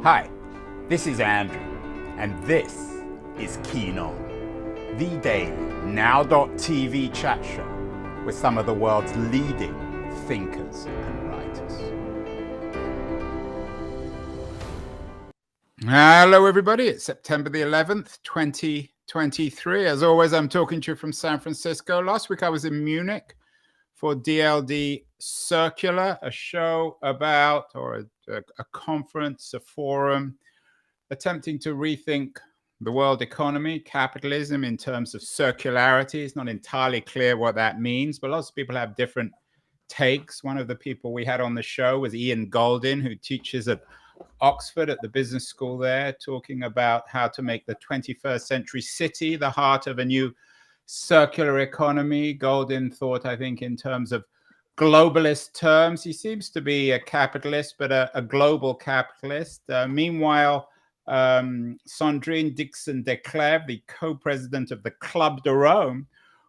Hi, this is Andrew, and this is Keen On, the daily now.tv chat show with some of the world's leading thinkers and writers. Hello, everybody. It's September the 11th, 2023. As always, I'm talking to you from San Francisco. Last week, I was in Munich for DLD Circular, a show about, or a conference, a forum, attempting to rethink the world economy, capitalism in terms of circularity. It's not entirely clear what that means, but lots of people have different takes. One of the people we had on the show was Ian Goldin, who teaches at Oxford at the business school there, talking about how to make the 21st century city the heart of a new circular economy. Goldin thought, I think, in terms of globalist terms. He seems to be a capitalist, but a global capitalist. Meanwhile, Sandrine Dixon de Clèves, the co-president of the Club de Rome,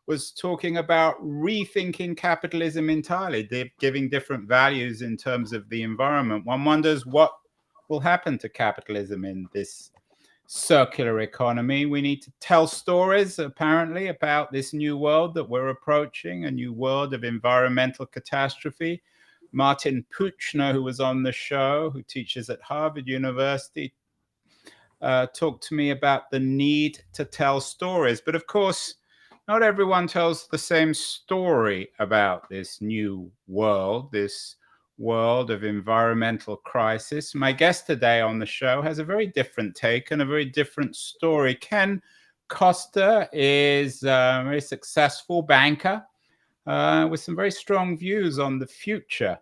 was talking about rethinking capitalism entirely, giving different values in terms of the environment. One wonders what will happen to capitalism in this circular economy. We need to tell stories, apparently, about this new world that we're approaching, a new world of environmental catastrophe. Martin Puchner, who was on the show, who teaches at Harvard University, talked to me about the need to tell stories. But of course, not everyone tells the same story about this new world, this world of environmental crisis. My guest today on the show has a very different take and a very different story. Ken Costa is a very successful banker with some very strong views on the future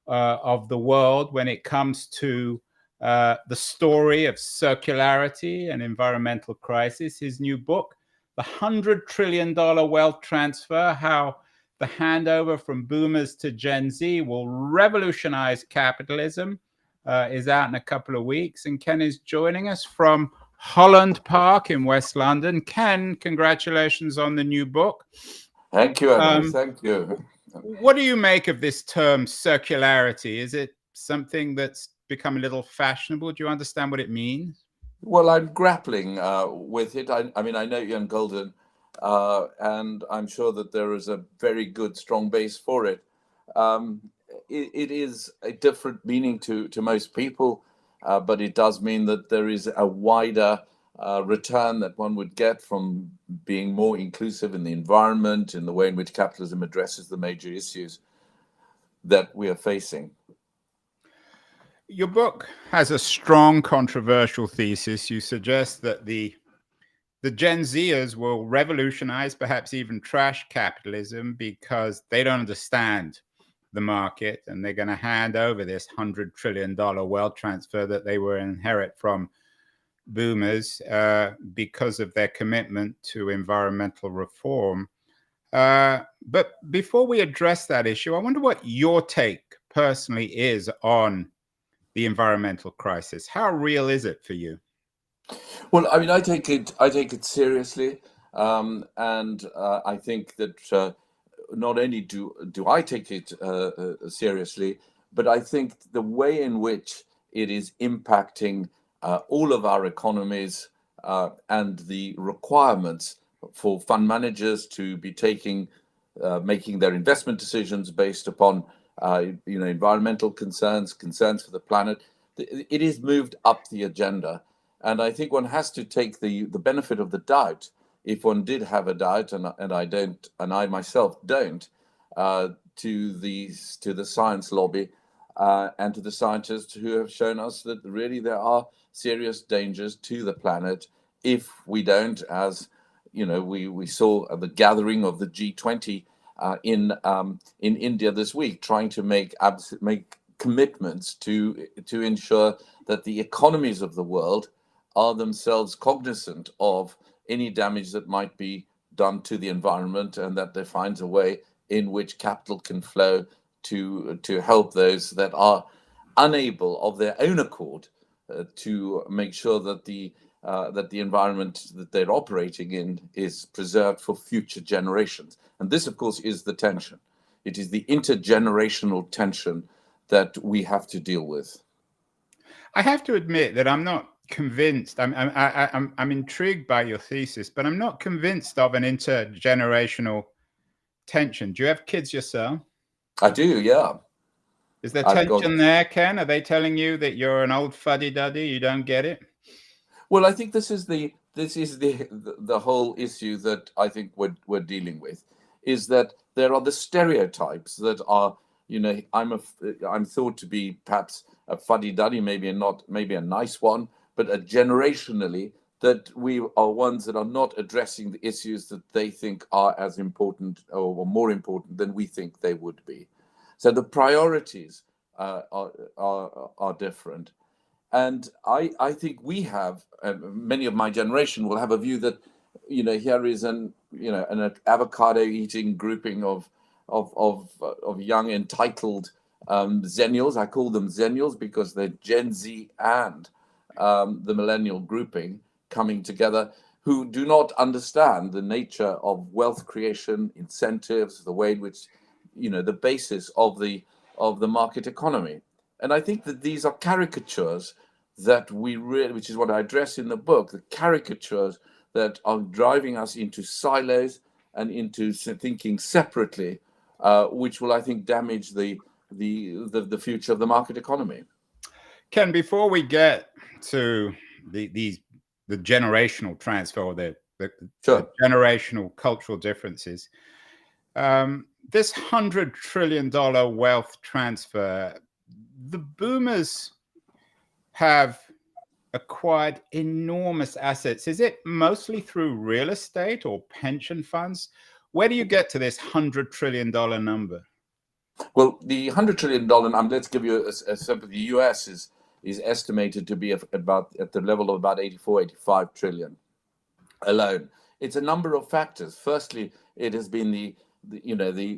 of the world when it comes to the story of circularity and environmental crisis. His new book, The $100 Trillion Wealth Transfer, How the Handover from Boomers to Gen Z Will Revolutionize Capitalism, is out in a couple of weeks. And Ken is joining us from Holland Park in West London. Ken, congratulations on the new book. Thank you, Andrew. Thank you. What do you make of this term circularity? Is it something that's become a little fashionable? Do you understand what it means? Well, I'm grappling with it. I mean, I know Ian Golden, and I'm sure that there is a very good, strong base for it. It is a different meaning to most people, but it does mean that there is a wider return that one would get from being more inclusive in the environment, in the way in which capitalism addresses the major issues that we are facing. Your book has a strong controversial thesis. You suggest that the Gen Zers will revolutionize, perhaps even trash capitalism because they don't understand the market, and they're going to hand over this $100 trillion wealth transfer that they will inherit from boomers because of their commitment to environmental reform. But before we address that issue, I wonder what your take personally is on the environmental crisis. How real is it for you? Well, I mean, I take it seriously, and I think that not only do I take it seriously, but I think the way in which it is impacting all of our economies and the requirements for fund managers to be making their investment decisions based upon environmental concerns for the planet. It is moved up the agenda. And I think one has to take the benefit of the doubt, if one did have a doubt, and I don't, and I myself don't, to the science lobby and to the scientists who have shown us that really there are serious dangers to the planet if we don't, as you know, we saw at the gathering of the G20 in India this week, trying to make commitments to ensure that the economies of the world are themselves cognizant of any damage that might be done to the environment, and that there finds a way in which capital can flow to help those that are unable of their own accord to make sure that the environment that they're operating in is preserved for future generations. And this, of course, is the tension. It is the intergenerational tension that we have to deal with. I have to admit that I'm not convinced. I'm intrigued by your thesis, but I'm not convinced of an intergenerational tension. Do you have kids yourself? I do, yeah. Is there I've got. tension there, Ken? Are they telling you that you're an old fuddy-duddy, you don't get it? Well, I think this is the whole issue that I think we're dealing with, is that there are the stereotypes that are, I'm thought to be perhaps a fuddy-duddy, maybe a nice one, but generationally that we are ones that are not addressing the issues that they think are as important or more important than we think they would be. So the priorities are different. And I think we have, many of my generation will have a view that, here is an avocado eating grouping of young entitled Zennials. I call them Zennials because they're Gen Z and the millennial grouping coming together, who do not understand the nature of wealth creation, incentives, the way in which, the basis of the market economy. And I think that these are caricatures that which is what I address in the book, the caricatures that are driving us into silos and into thinking separately, which will, I think, damage the future of the market economy. Ken, before we get to the generational transfer or the generational cultural differences, this $100 trillion wealth transfer, the boomers have acquired enormous assets. Is it mostly through real estate or pension funds? Where do you get to this $100 trillion number? Well, the $100 trillion, let's give you a sample. The US is estimated to be about at the level of about 84, 85 trillion alone. It's a number of factors. Firstly, it has been the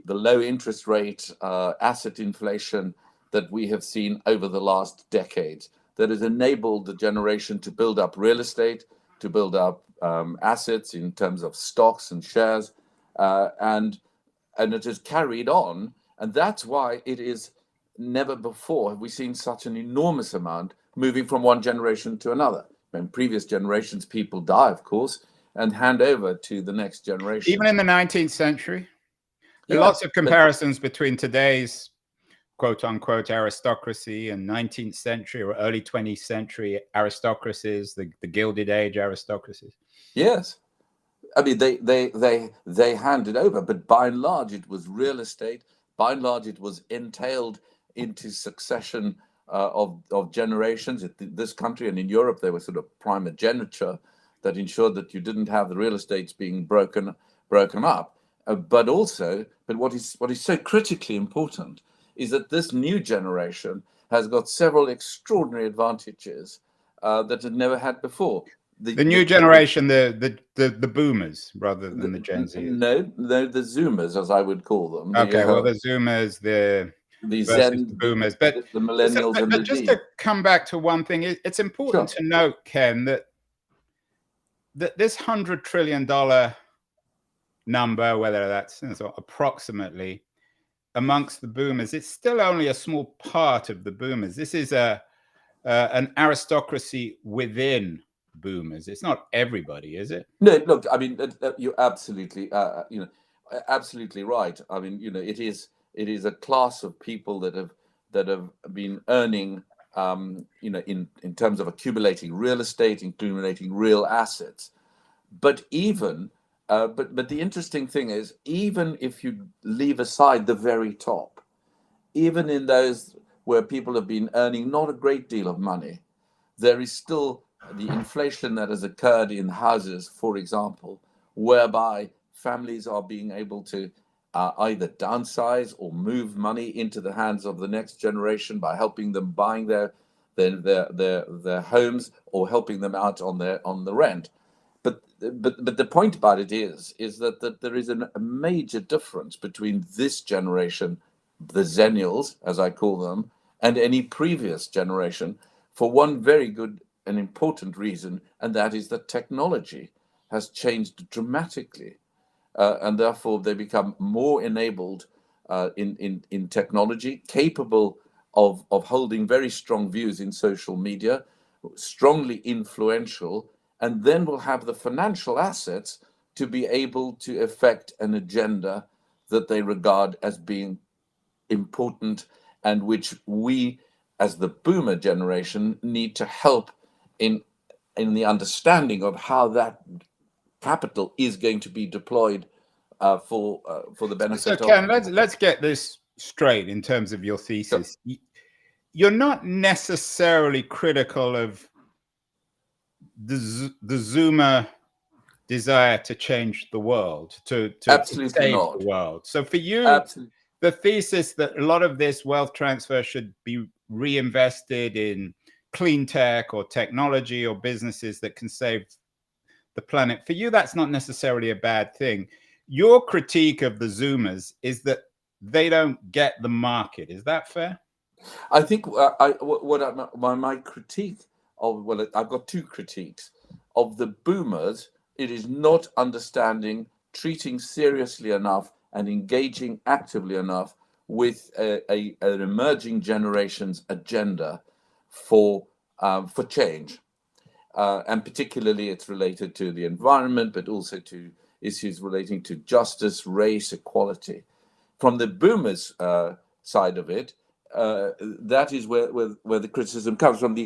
low interest rate, asset inflation that we have seen over the last decades that has enabled the generation to build up real estate, to build up assets in terms of stocks and shares, and it has carried on. And that's why it is never before have we seen such an enormous amount moving from one generation to another. In previous generations, people die, of course, and hand over to the next generation. Even in the 19th century? There are lots of comparisons between today's quote-unquote aristocracy and 19th century or early 20th century aristocracies, the Gilded Age aristocracies. Yes. I mean, they handed over, but by and large, it was real estate. By and large, it was entailed into succession of generations. In this country and in Europe, there was sort of primogeniture that ensured that you didn't have the real estates being broken up. But what is so critically important is that this new generation has got several extraordinary advantages that it never had before. The new generation, the boomers rather than the Gen Z. No, the Zoomers, as I would call them. Okay, well, the Zoomers, the boomers, but the millennials and the just Z. to come back to one thing, it's important to note, Ken, that this $100 trillion number, whether that's approximately amongst the boomers, it's still only a small part of the boomers. This is an aristocracy within boomers. It's not everybody, is it? No, look, I mean, you're absolutely, absolutely right. I mean, it is a class of people that have been earning, in terms of accumulating real estate, accumulating real assets. But but the interesting thing is, even if you leave aside the very top, even in those where people have been earning not a great deal of money, there is still the inflation that has occurred in houses, for example, whereby families are being able to either downsize or move money into the hands of the next generation by helping them buying their homes or helping them out on the rent. But the point about it is that there is a major difference between this generation, the Zennials, as I call them, and any previous generation, for one very good and important reason, and that is that technology has changed dramatically, and therefore they become more enabled in technology, capable of holding very strong views in social media, strongly influential, and then will have the financial assets to be able to effect an agenda that they regard as being important, and which we, as the boomer generation, need to help in the understanding of how that capital is going to be deployed for the benefit So of. Ken, let's get this straight in terms of your thesis. Sure. You're not necessarily critical of the Zoomer desire to change the world, to save not. the world. So for you, absolutely, the thesis that a lot of this wealth transfer should be reinvested in clean tech or technology or businesses that can save the planet, for you, that's not necessarily a bad thing. Your critique of the Zoomers is that they don't get the market. Is that fair? I think my critique of, well, I've got two critiques of the boomers. It is not understanding, treating seriously enough, and engaging actively enough with an emerging generation's agenda for change, and particularly it's related to the environment, but also to issues relating to justice, race, equality. From the boomers' side of it, that is where the criticism comes from,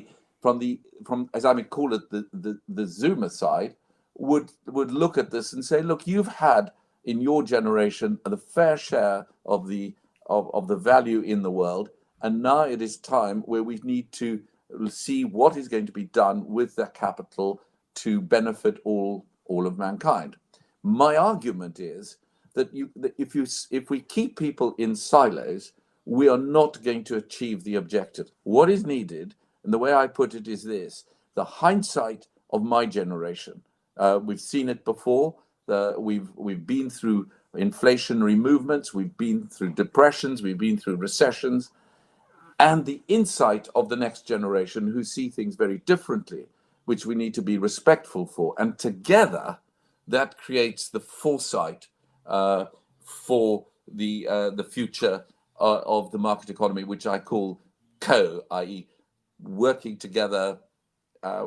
as I would call it, the Zoomer side would look at this and say, look, you've had in your generation the fair share of the value in the world, and now it is time where we need to see what is going to be done with that capital to benefit all of mankind. My argument is that if we keep people in silos, we are not going to achieve the objective. What is needed, and the way I put it is this: the hindsight of my generation. We've seen it before. We've been through inflationary movements. We've been through depressions. We've been through recessions. And the insight of the next generation, who see things very differently, which we need to be respectful for. And together, that creates the foresight for the future of the market economy, which I call co, i.e. working together,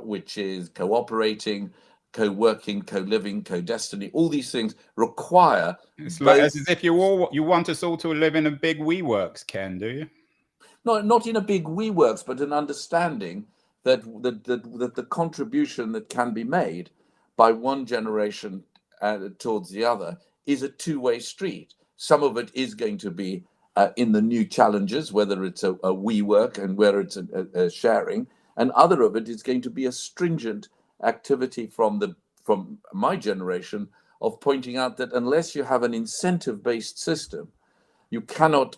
which is cooperating, co-working, co-living, co-destiny. All these things require. It's like as if you want us all to live in a big WeWorks, Ken, do you? No, not in a big WeWorks, but an understanding that the contribution that can be made by one generation towards the other is a two-way street. Some of it is going to be in the new challenges, whether it's a WeWork and whether it's a sharing, and other of it is going to be a stringent activity from my generation of pointing out that unless you have an incentive-based system, you cannot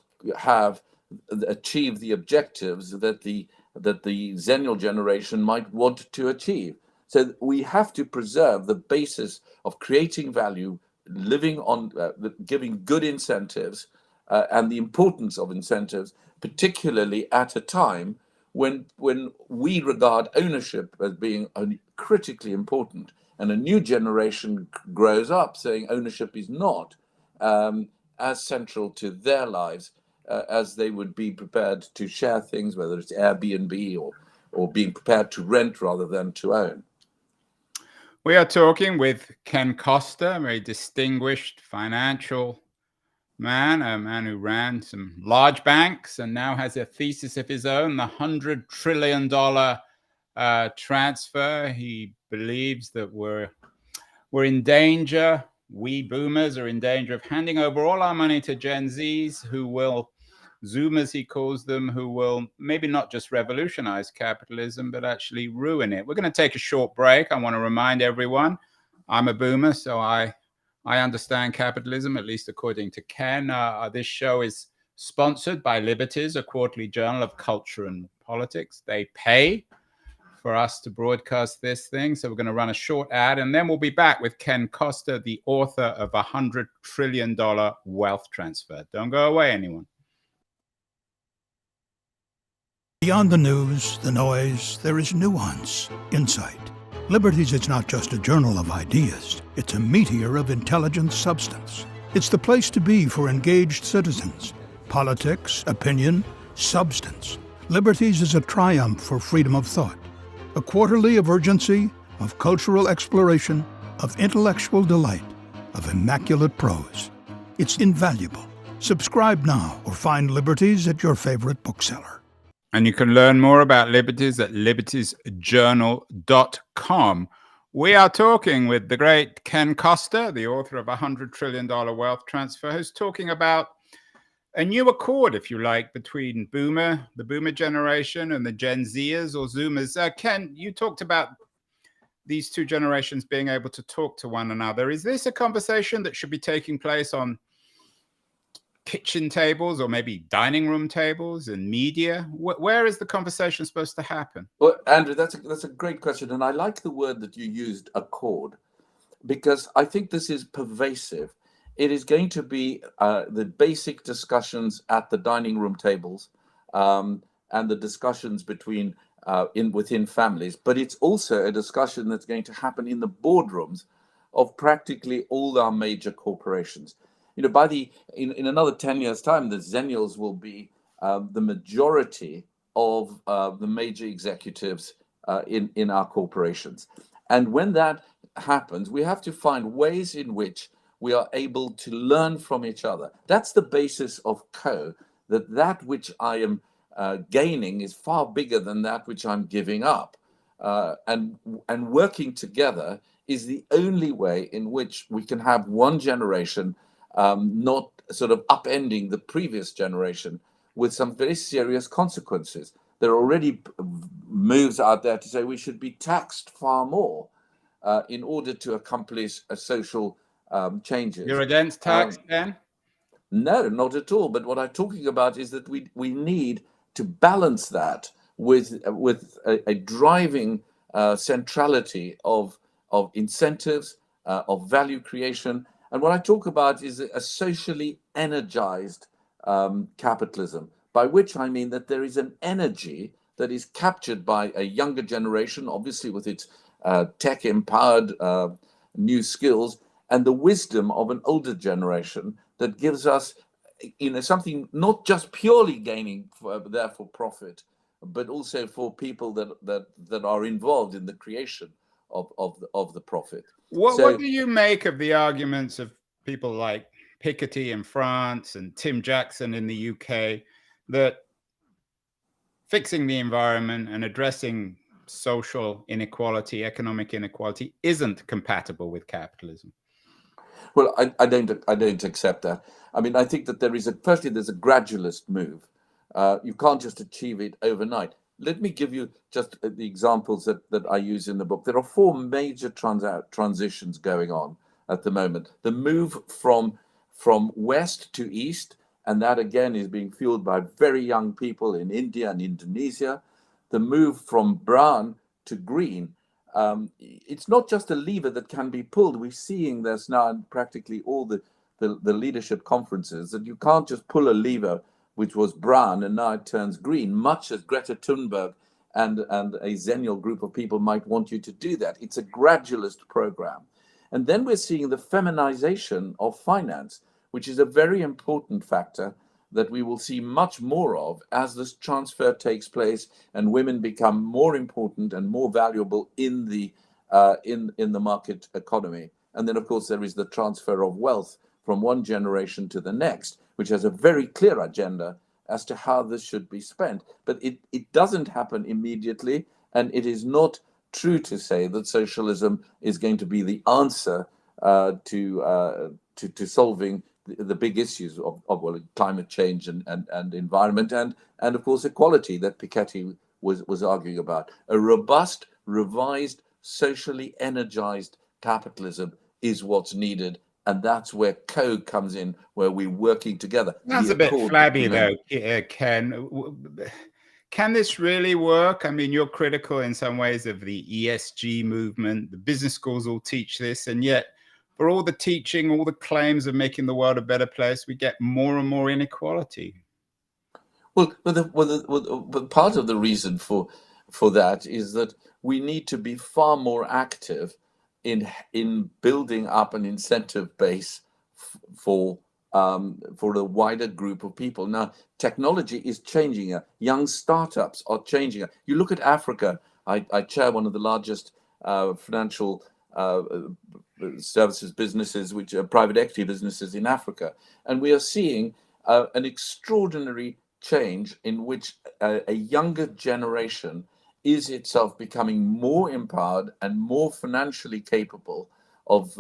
achieve the objectives that the Xennial generation might want to achieve. So we have to preserve the basis of creating value, living on giving good incentives, and the importance of incentives, particularly at a time when we regard ownership as being critically important, and a new generation grows up saying ownership is not as central to their lives as they would be prepared to share things, whether it's Airbnb or being prepared to rent rather than to own. We are talking with Ken Costa, a very distinguished financial man, a man who ran some large banks and now has a thesis of his own, the $100 trillion transfer. He believes that we're in danger. We boomers are in danger of handing over all our money to Gen Zs, who will, Zoomers he calls them, who will maybe not just revolutionize capitalism, but actually ruin it. We're going to take a short break. I want to remind everyone, I'm a boomer, so I understand capitalism, at least according to Ken. This show is sponsored by Liberties, a quarterly journal of culture and politics. They pay for us to broadcast this thing. So we're going to run a short ad, and then we'll be back with Ken Costa, the author of $100 trillion wealth transfer. Don't go away, anyone. Beyond the news, the noise, there is nuance, insight. Liberties is not just a journal of ideas. It's a meteor of intelligent substance. It's the place to be for engaged citizens. Politics, opinion, substance. Liberties is a triumph for freedom of thought, a quarterly of urgency, of cultural exploration, of intellectual delight, of immaculate prose. It's invaluable. Subscribe now or find Liberties at your favorite bookseller. And you can learn more about Liberties at libertiesjournal.com. We are talking with the great Ken Costa, the author of $100 Trillion Wealth Transfer, who's talking about a new accord, if you like, between the boomer generation and the Gen Zers or Zoomers. Ken, you talked about these two generations being able to talk to one another. Is this a conversation that should be taking place on kitchen tables or maybe dining room tables and media? Where is the conversation supposed to happen? Well, Andrew, that's a great question. And I like the word that you used, accord, because I think this is pervasive. It is going to be the basic discussions at the dining room tables and the discussions within families. But it's also a discussion that's going to happen in the boardrooms of practically all our major corporations. You know, in another 10 years' time, the Zennials will be the majority of the major executives in our corporations. And when that happens, we have to find ways in which we are able to learn from each other. That's the basis of Co, that which I am gaining is far bigger than that which I'm giving up. And working together is the only way in which we can have one generation not sort of upending the previous generation with some very serious consequences. There are already moves out there to say we should be taxed far more in order to accomplish a social changes. You're against tax, Ken? No, not at all. But what I'm talking about is that we need to balance that with a driving centrality of incentives, of value creation. And what I talk about is a socially energized capitalism, by which I mean that there is an energy that is captured by a younger generation, obviously with its tech-empowered new skills, and the wisdom of an older generation that gives us, something not just purely gaining therefore profit, but also for people that are involved in the creation of the profit. What do you make of the arguments of people like Piketty in France and Tim Jackson in the UK that fixing the environment and addressing social inequality, economic inequality, isn't compatible with capitalism? Well, I don't accept that. I mean, I think that there's a gradualist move. You can't just achieve it overnight. Let me give you just the examples that I use in the book. There are four major transitions going on at the moment. The move from west to east, and that again is being fueled by very young people in India and Indonesia. The move from brown to green. It's not just a lever that can be pulled. We're seeing this now in practically all the leadership conferences, that you can't just pull a lever which was brown and now it turns green, much as Greta Thunberg and a Zennial group of people might want you to do that. It's a gradualist program. And then we're seeing the feminization of finance, which is a very important factor that we will see much more of as this transfer takes place and women become more important and more valuable in the market economy. And then, of course, there is the transfer of wealth from one generation to the next, which has a very clear agenda as to how this should be spent. But it doesn't happen immediately, and it is not true to say that socialism is going to be the answer to solving the big issues of climate change and environment and of course equality that Piketty was arguing about. A robust, revised, socially energized capitalism is what's needed, and that's where code comes in, where we're working together. That's a bit flabby though, Ken. Can this really work? I mean, you're critical in some ways of the ESG movement. The business schools all teach this, and yet for all the teaching, all the claims of making the world a better place, we get more and more inequality. Well, but part of the reason for that is that we need to be far more active in building up an incentive base for for a wider group of people. Now, technology is changing. Young startups are changing. You look at Africa. I chair one of the largest financial services businesses, which are private equity businesses in Africa. And we are seeing an extraordinary change in which a younger generation is itself becoming more empowered and more financially capable of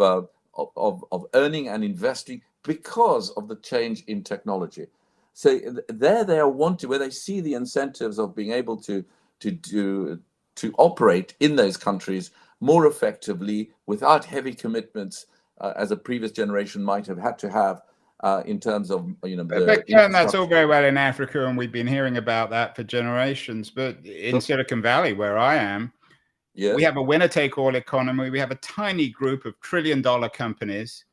earning and investing because of the change in technology. So there they are wanting, where they see the incentives of being able to operate in those countries more effectively without heavy commitments as a previous generation might have had to have in terms of But Ken, that's all very well in Africa, and we've been hearing about that for generations. But in Silicon Valley, where I am, yes, we have a winner-take-all economy. We have a tiny group of trillion-dollar companies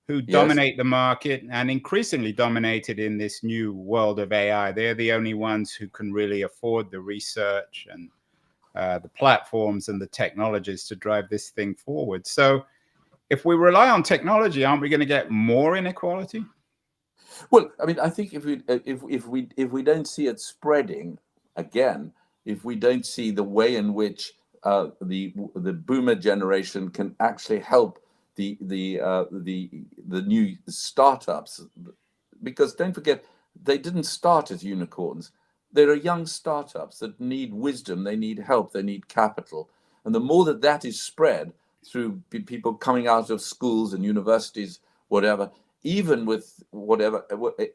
who dominate the market and increasingly dominated in this new world of AI. They're the only ones who can really afford the research and the platforms and the technologies to drive this thing forward. So if we rely on technology, aren't we going to get more inequality? Well, I mean, I think if we don't see it spreading again, if we don't see the way in which the boomer generation can actually help the new startups, because don't forget, they didn't start as unicorns. There are young startups that need wisdom, they need help, they need capital. And the more that is spread through people coming out of schools and universities, whatever, even with whatever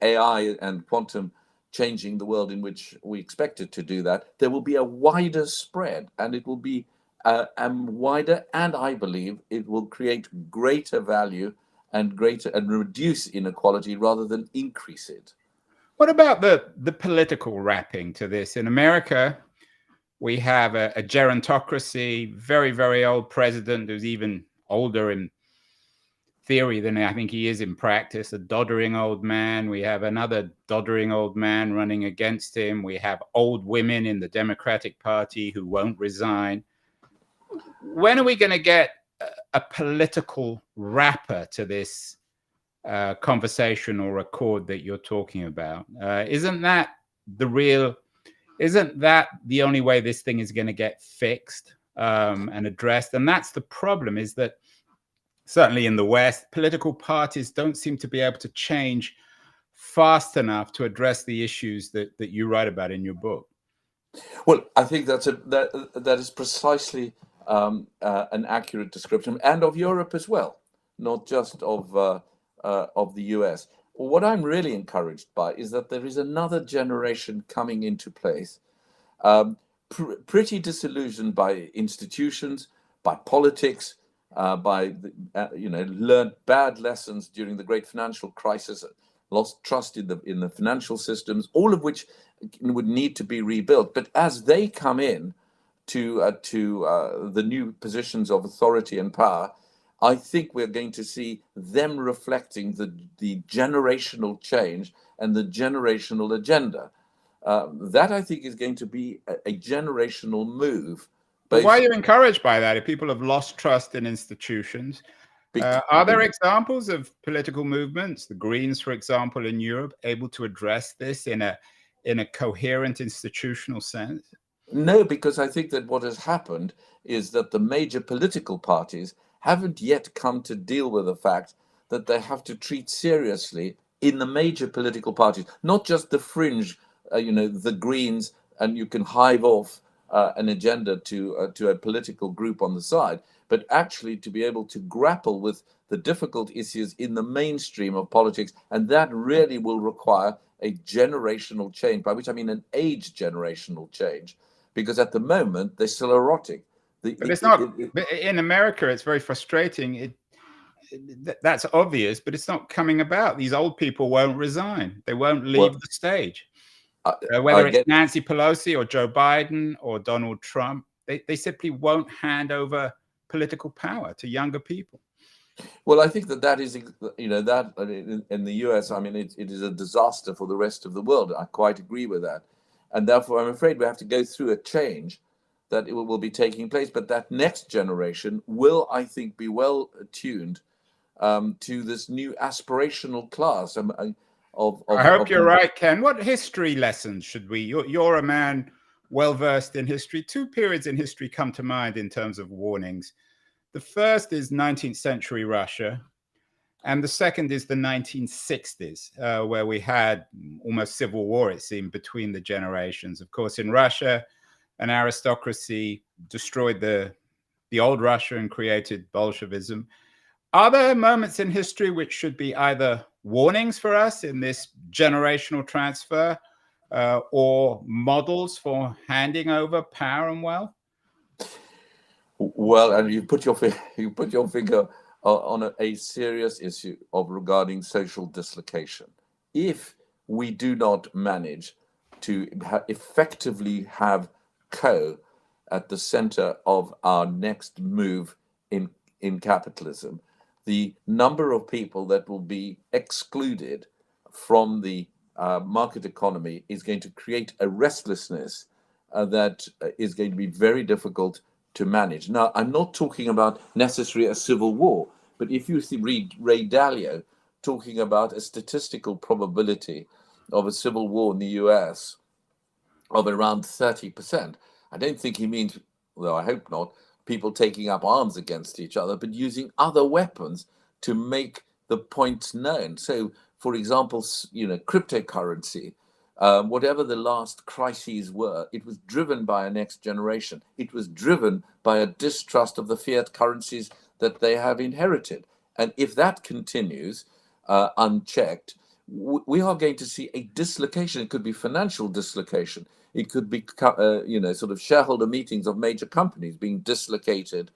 AI and quantum changing the world in which we expect it to do that, there will be a wider spread, and it will be wider, and I believe it will create greater value and reduce inequality rather than increase it. What about the political wrapping to this? In America, we have a gerontocracy, very, very old president who's even older in theory than I think he is in practice, a doddering old man. We have another doddering old man running against him. We have old women in the Democratic Party who won't resign. When are we going to get a political wrapper to this conversation or accord that you're talking about? Isn't that the only way this thing is going to get fixed and addressed? And that's the problem, is that certainly in the West, political parties don't seem to be able to change fast enough to address the issues that you write about in your book. Well, I think that is precisely an accurate description, and of Europe as well, not just of the US. What I'm really encouraged by is that there is another generation coming into place, pretty disillusioned by institutions, by politics, by learned bad lessons during the great financial crisis, lost trust in the financial systems, all of which would need to be rebuilt. But as they come in to the new positions of authority and power, I think we're going to see them reflecting the generational change and the generational agenda. That, I think, is going to be a generational move. But why are you encouraged by that? If people have lost trust in institutions, are there examples of political movements, the Greens, for example, in Europe, able to address this in a coherent institutional sense? No, because I think that what has happened is that the major political parties haven't yet come to deal with the fact that they have to treat seriously in the major political parties, not just the fringe, the Greens, and you can hive off an agenda to a political group on the side, but actually to be able to grapple with the difficult issues in the mainstream of politics. And that really will require a generational change, by which I mean an age generational change, because at the moment they're still erotic. But it's not. In America, it's very frustrating. That's obvious, but it's not coming about. These old people won't resign. They won't leave the stage. Whether it's Nancy Pelosi or Joe Biden or Donald Trump, they simply won't hand over political power to younger people. Well, I think that is, that in the US, I mean, it is a disaster for the rest of the world. I quite agree with that. And therefore, I'm afraid we have to go through a change that it will be taking place. But that next generation will, I think, be well attuned to this new aspirational class. I hope you're right, Ken. What history lessons should we? You're a man well versed in history. Two periods in history come to mind in terms of warnings. The first is 19th century Russia, and the second is the 1960s, where we had almost civil war, it seemed, between the generations. Of course, in Russia, an aristocracy destroyed the old Russia and created Bolshevism. Are there moments in history which should be either warnings for us in this generational transfer or models for handing over power and wealth? Well, and you put your finger on a serious issue of regarding social dislocation. If we do not manage to effectively have at the center of our next move in capitalism, the number of people that will be excluded from the market economy is going to create a restlessness that is going to be very difficult to manage. Now, I'm not talking about necessarily a civil war, but if you read Ray Dalio talking about a statistical probability of a civil war in the US of around 30%, I don't think he means, though I hope not, people taking up arms against each other, but using other weapons to make the point known. So, for example, cryptocurrency, whatever the last crises were, it was driven by a next generation. It was driven by a distrust of the fiat currencies that they have inherited. And if that continues unchecked, we are going to see a dislocation. It could be financial dislocation. It could be, sort of shareholder meetings of major companies being dislocated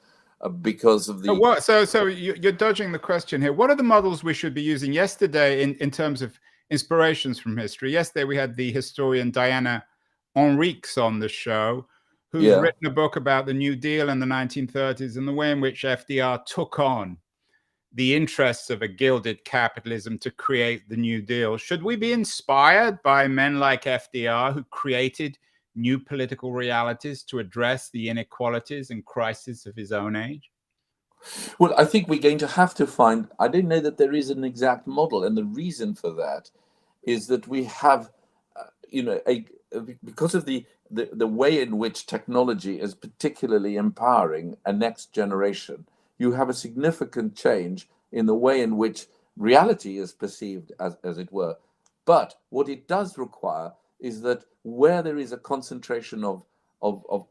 because of the... So you're dodging the question here. What are the models we should be using yesterday in terms of inspirations from history? Yesterday, we had the historian Diana Henriques on the show, who's written a book about the New Deal in the 1930s and the way in which FDR took on the interests of a gilded capitalism to create the New Deal. Should we be inspired by men like FDR, who created new political realities to address the inequalities and crises of his own age? Well, I think we're going to have to find, I don't know that there is an exact model. And the reason for that is that we have, because of the way in which technology is particularly empowering a next generation, you have a significant change in the way in which reality is perceived, as it were. But what it does require is that where there is a concentration of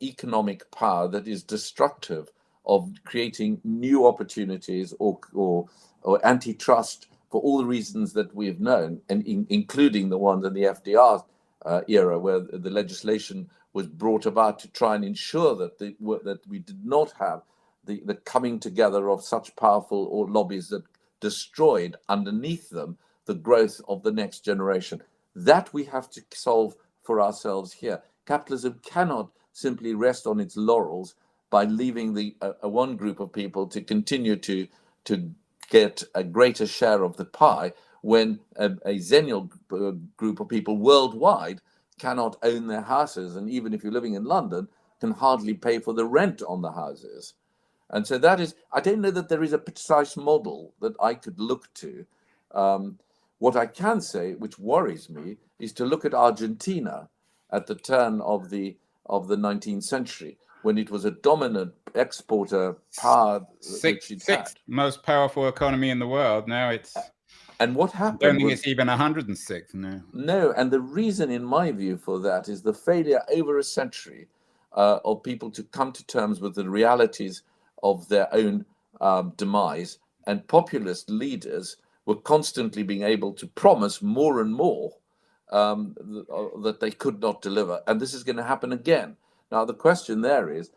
economic power that is destructive of creating new opportunities or antitrust for all the reasons that we have known, and including the ones in the FDR era, where the legislation was brought about to try and ensure that we did not have the coming together of such powerful or lobbies that destroyed underneath them the growth of the next generation. That we have to solve for ourselves here. Capitalism cannot simply rest on its laurels by leaving one group of people to continue to get a greater share of the pie when a xennial group of people worldwide cannot own their houses, and even if you're living in London, can hardly pay for the rent on the houses. And so that is, I don't know that there is a precise model that I could look to. What I can say, which worries me, is to look at Argentina at the turn of the 19th century, when it was a dominant exporter power. Sixth most powerful economy in the world. Now it's... And what happened? I don't think it's even 106th now. No, and the reason, in my view, for that is the failure over a century of people to come to terms with the realities of their own demise, and populist leaders were constantly being able to promise more and more that they could not deliver. And this is going to happen again. Now, the question there is,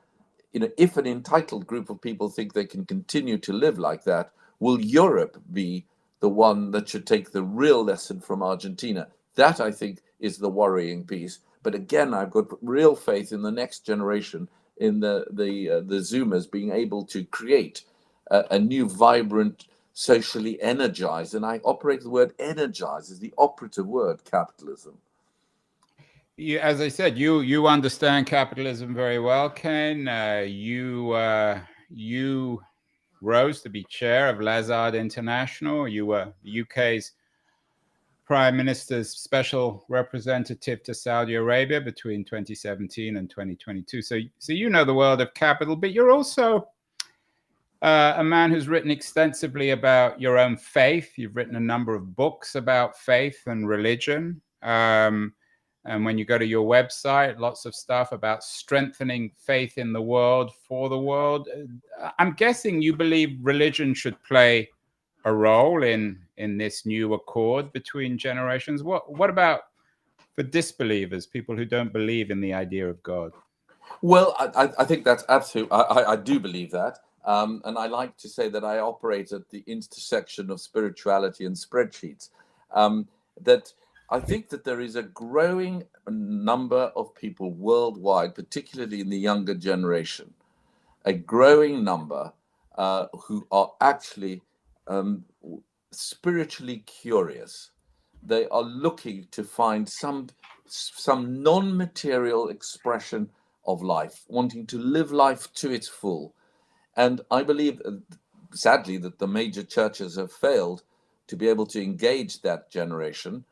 if an entitled group of people think they can continue to live like that, will Europe be the one that should take the real lesson from Argentina? That, I think, is the worrying piece. But again, I've got real faith in the next generation, in the Zoomers being able to create a new, vibrant, socially energized, and I operate the word energize as the operative word, capitalism. As I said, you understand capitalism very well, Ken. You rose to be chair of Lazard International. You were the UK's Prime Minister's special representative to Saudi Arabia between 2017 and 2022. So you know the world of capital, but you're also a man who's written extensively about your own faith. You've written a number of books about faith and religion. And when you go to your website, lots of stuff about strengthening faith in the world, for the world. I'm guessing you believe religion should play a role in this new accord between generations. What about for disbelievers, people who don't believe in the idea of God? Well, I think that's absolute. I do believe that. And I like to say that I operate at the intersection of spirituality and spreadsheets. That I think that there is a growing number of people worldwide, particularly in the younger generation, a growing number who are actually spiritually curious. They are looking to find some non-material expression of life, wanting to live life to its full. And I believe, sadly, that the major churches have failed to be able to engage that generation,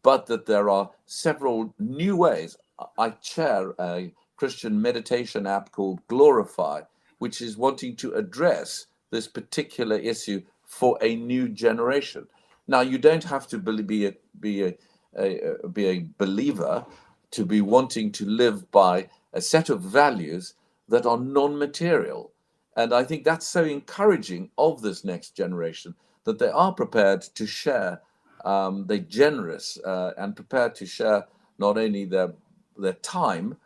but that there are several new ways. I chair a Christian meditation app called Glorify, which is wanting to address this particular issue for a new generation. Now, you don't have to be a believer to be wanting to live by a set of values that are non-material. And I think that's so encouraging of this next generation, that they are prepared to share, they're generous and prepared to share not only their time.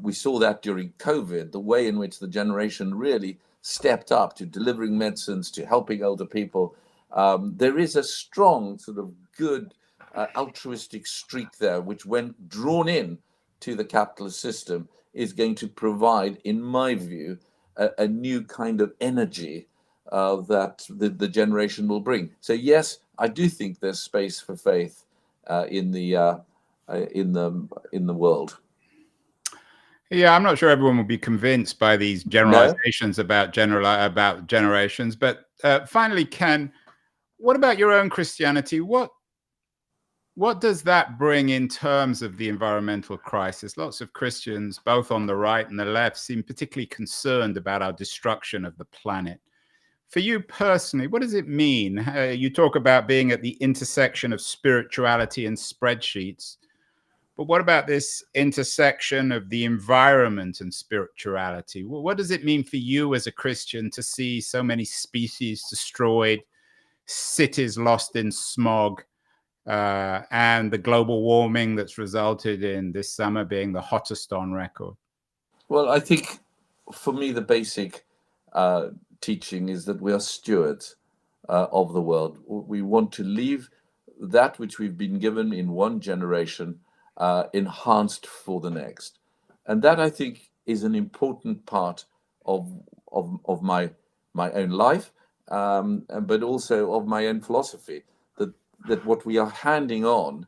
We saw that during COVID, the way in which the generation really stepped up to delivering medicines, to helping older people. There is a strong sort of good altruistic streak there, which when drawn in to the capitalist system is going to provide, in my view, a new kind of energy that the generation will bring. So yes, I do think there's space for faith in the world. Yeah, I'm not sure everyone will be convinced by these generalizations about generations. But finally, Ken, what about your own Christianity? What does that bring in terms of the environmental crisis? Lots of Christians, both on the right and the left, seem particularly concerned about our destruction of the planet. For you personally, what does it mean? You talk about being at the intersection of spirituality and spreadsheets. But what about this intersection of the environment and spirituality? What does it mean for you as a Christian to see so many species destroyed, cities lost in smog, and the global warming that's resulted in this summer being the hottest on record? Well, I think for me, the basic teaching is that we are stewards of the world. We want to leave that which we've been given in one generation enhanced for the next. And that, I think, is an important part of my own life, but also of my own philosophy, that what we are handing on,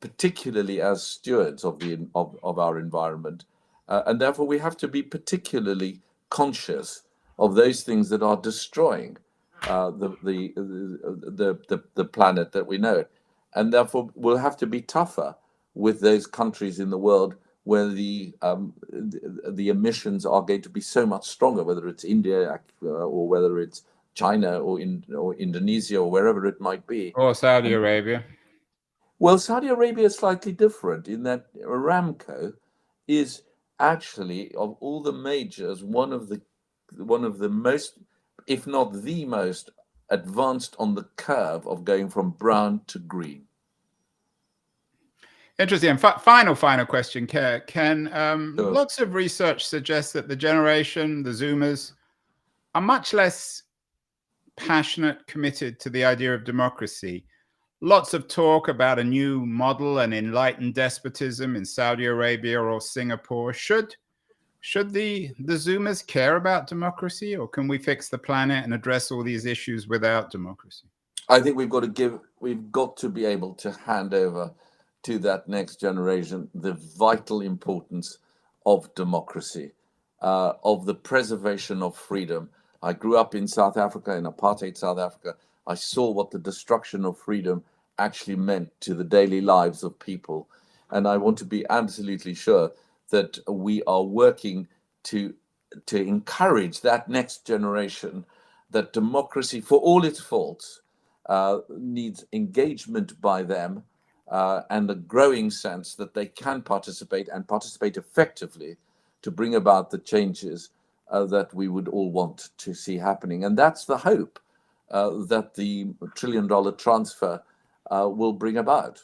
particularly as stewards of our environment, and therefore we have to be particularly conscious of those things that are destroying the planet that we know, and therefore we'll have to be tougher with those countries in the world where the emissions are going to be so much stronger, whether it's India or whether it's China or Indonesia or wherever it might be. Or Saudi Arabia. Well, Saudi Arabia is slightly different in that Aramco is actually, of all the majors, one of the most, if not the most, advanced on the curve of going from brown to green. Interesting. And final question, Ken. Sure. Lots of research suggests that the Zoomers, are much less passionate, committed to the idea of democracy. Lots of talk about a new model and enlightened despotism in Saudi Arabia or Singapore. Should the Zoomers care about democracy, or can we fix the planet and address all these issues without democracy? I think we've got to be able to hand over to that next generation the vital importance of democracy, of the preservation of freedom, I grew up in South Africa, in apartheid South Africa. I saw what the destruction of freedom actually meant to the daily lives of people. And I want to be absolutely sure that we are working to encourage that next generation, that democracy, for all its faults, needs engagement by them, and a growing sense that they can participate and participate effectively to bring about the changes that we would all want to see happening. And that's the hope that the $1 trillion transfer will bring about.